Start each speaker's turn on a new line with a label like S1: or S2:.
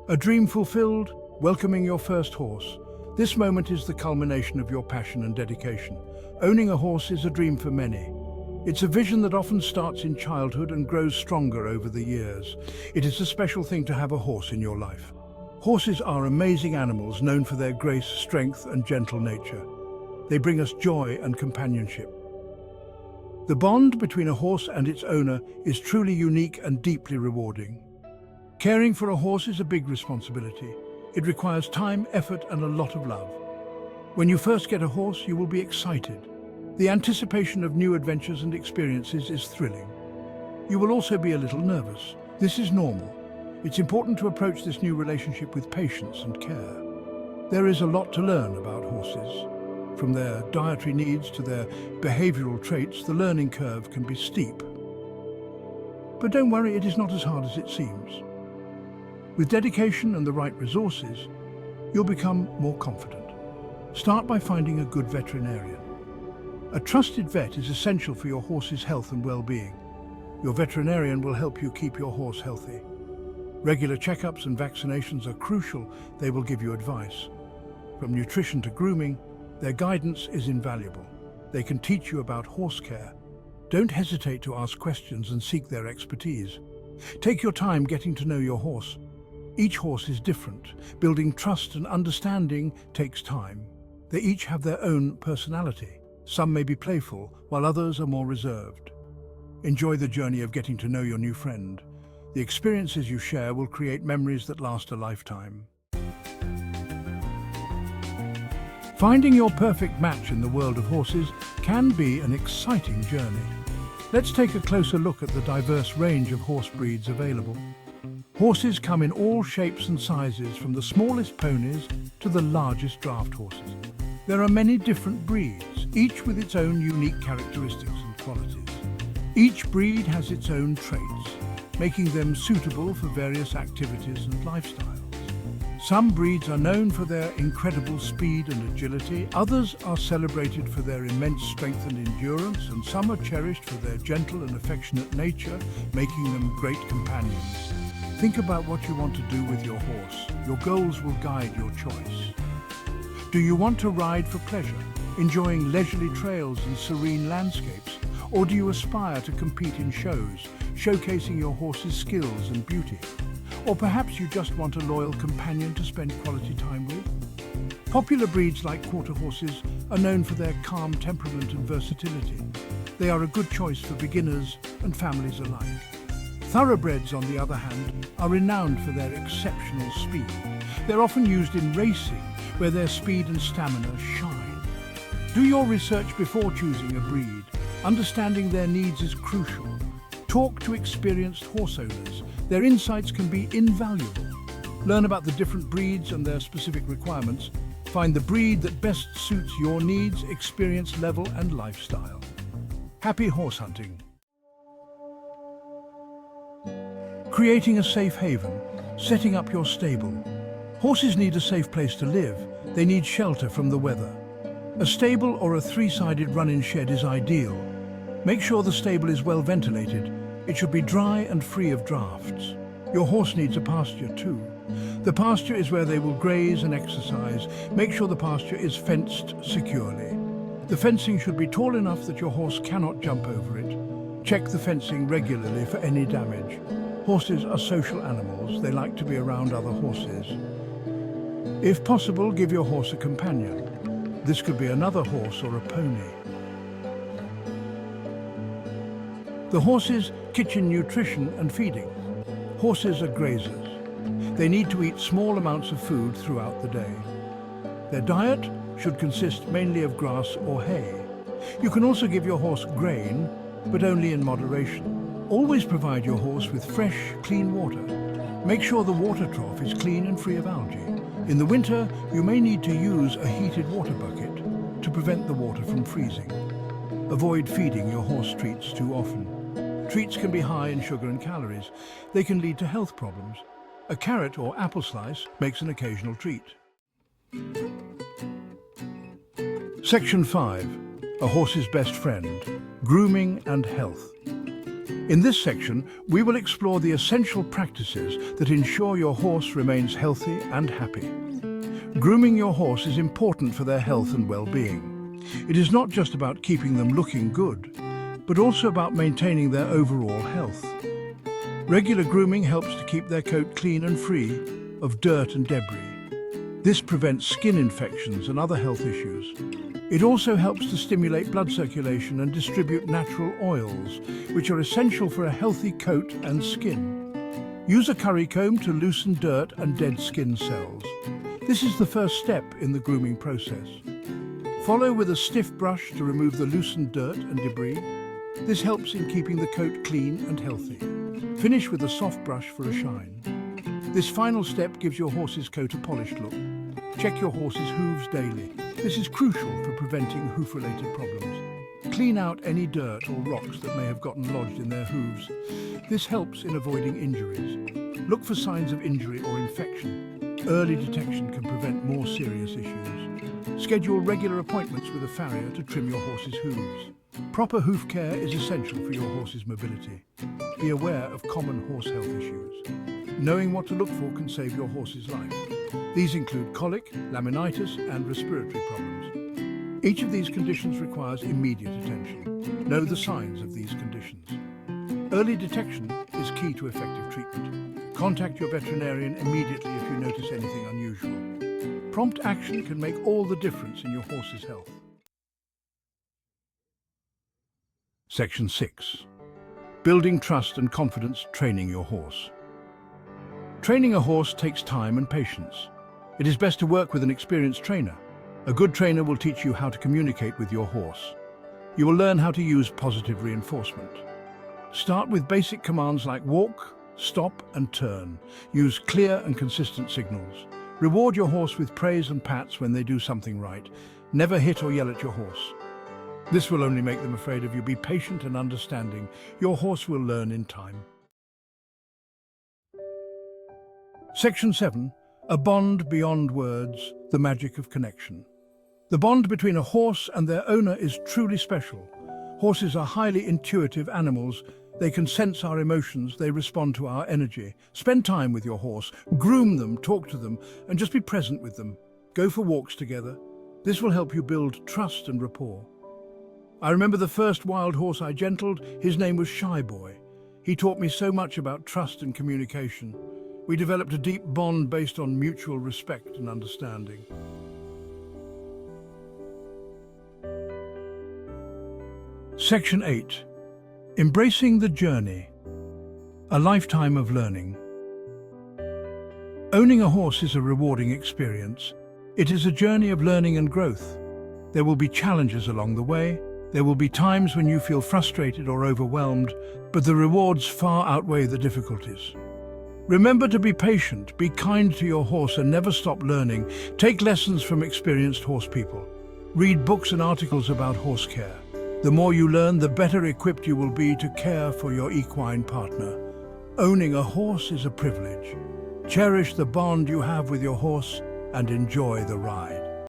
S1: A dream fulfilled, welcoming your first horse. This moment is the culmination of your passion and dedication. Owning a horse is a dream for many. It's a vision that often starts in childhood and grows stronger over the years. It is a special thing to have a horse in your life. Horses are amazing animals known for their grace, strength, and gentle nature. They bring us joy and companionship. The bond between a horse and its owner is truly unique and deeply rewarding. Caring for a horse is a big responsibility. It requires time, effort, and a lot of love. When you first get a horse, you will be excited. The anticipation of new adventures and experiences is thrilling. You will also be a little nervous. This is normal. It's important to approach this new relationship with patience and care. There is a lot to learn about horses. From their dietary needs to their behavioral traits, the learning curve can be steep. But don't worry, it is not as hard as it seems. With dedication and the right resources, you'll become more confident. Start by finding a good veterinarian. A trusted vet is essential for your horse's health and well-being. Your veterinarian will help you keep your horse healthy. Regular checkups and vaccinations are crucial. They will give you advice. From nutrition to grooming, their guidance is invaluable. They can teach you about horse care. Don't hesitate to ask questions and seek their expertise. Take your time getting to know your horse. Each horse is different. Building trust and understanding takes time. They each have their own personality. Some may be playful, while others are more reserved. Enjoy the journey of getting to know your new friend. The experiences you share will create memories that last a lifetime. Finding your perfect match in the world of horses can be an exciting journey. Let's take a closer look at the diverse range of horse breeds available. Horses come in all shapes and sizes, from the smallest ponies to the largest draft horses. There are many different breeds, each with its own unique characteristics and qualities. Each breed has its own traits, making them suitable for various activities and lifestyles. Some breeds are known for their incredible speed and agility, others are celebrated for their immense strength and endurance, and some are cherished for their gentle and affectionate nature, making them great companions. Think about what you want to do with your horse. Your goals will guide your choice. Do you want to ride for pleasure, enjoying leisurely trails and serene landscapes? Or do you aspire to compete in shows, showcasing your horse's skills and beauty? Or perhaps you just want a loyal companion to spend quality time with? Popular breeds like quarter horses are known for their calm temperament and versatility. They are a good choice for beginners and families alike. Thoroughbreds, on the other hand, are renowned for their exceptional speed. They're often used in racing, where their speed and stamina shine. Do your research before choosing a breed. Understanding their needs is crucial. Talk to experienced horse owners. Their insights can be invaluable. Learn about the different breeds and their specific requirements. Find the breed that best suits your needs, experience level, and lifestyle. Happy horse hunting. Creating a safe haven. Setting up your stable. Horses need a safe place to live. They need shelter from the weather. A stable or a three-sided run-in shed is ideal. Make sure the stable is well ventilated. It should be dry and free of drafts. Your horse needs a pasture too. The pasture is where they will graze and exercise. Make sure the pasture is fenced securely. The fencing should be tall enough that your horse cannot jump over it. Check the fencing regularly for any damage. Horses are social animals. They like to be around other horses. If possible, give your horse a companion. This could be another horse or a pony. The horse's kitchen nutrition and feeding. Horses are grazers. They need to eat small amounts of food throughout the day. Their diet should consist mainly of grass or hay. You can also give your horse grain, but only in moderation. Always provide your horse with fresh, clean water. Make sure the water trough is clean and free of algae. In the winter, you may need to use a heated water bucket to prevent the water from freezing. Avoid feeding your horse treats too often. Treats can be high in sugar and calories. They can lead to health problems. A carrot or apple slice makes an occasional treat. Section 5. A horse's best friend. Grooming and health. In this section, we will explore the essential practices that ensure your horse remains healthy and happy. Grooming your horse is important for their health and well-being. It is not just about keeping them looking good, but also about maintaining their overall health. Regular grooming helps to keep their coat clean and free of dirt and debris. This prevents skin infections and other health issues. It also helps to stimulate blood circulation and distribute natural oils, which are essential for a healthy coat and skin. Use a curry comb to loosen dirt and dead skin cells. This is the first step in the grooming process. Follow with a stiff brush to remove the loosened dirt and debris. This helps in keeping the coat clean and healthy. Finish with a soft brush for a shine. This final step gives your horse's coat a polished look. Check your horse's hooves daily. This is crucial for preventing hoof-related problems. Clean out any dirt or rocks that may have gotten lodged in their hooves. This helps in avoiding injuries. Look for signs of injury or infection. Early detection can prevent more serious issues. Schedule regular appointments with a farrier to trim your horse's hooves. Proper hoof care is essential for your horse's mobility. Be aware of common horse health issues. Knowing what to look for can save your horse's life. These include colic, laminitis, and respiratory problems. Each of these conditions requires immediate attention. Know the signs of these conditions. Early detection is key to effective treatment. Contact your veterinarian immediately if you notice anything unusual. Prompt action can make all the difference in your horse's health. Section 6. Building trust and confidence training your horse. Training a horse takes time and patience. It is best to work with an experienced trainer. A good trainer will teach you how to communicate with your horse. You will learn how to use positive reinforcement. Start with basic commands like walk, stop, and turn. Use clear and consistent signals. Reward your horse with praise and pats when they do something right. Never hit or yell at your horse. This will only make them afraid of you. Be patient and understanding. Your horse will learn in time. Section 7. A bond beyond words, the magic of connection. The bond between a horse and their owner is truly special. Horses are highly intuitive animals. They can sense our emotions, they respond to our energy. Spend time with your horse, groom them, talk to them, and just be present with them. Go for walks together. This will help you build trust and rapport. I remember the first wild horse I gentled. His name was Shy Boy. He taught me so much about trust and communication. We developed a deep bond based on mutual respect and understanding. Section 8. Embracing the journey. A lifetime of learning. Owning a horse is a rewarding experience. It is a journey of learning and growth. There will be challenges along the way. There will be times when you feel frustrated or overwhelmed, but the rewards far outweigh the difficulties. Remember to be patient, be kind to your horse, and never stop learning. Take lessons from experienced horse people. Read books and articles about horse care. The more you learn, the better equipped you will be to care for your equine partner. Owning a horse is a privilege. Cherish the bond you have with your horse and enjoy the ride.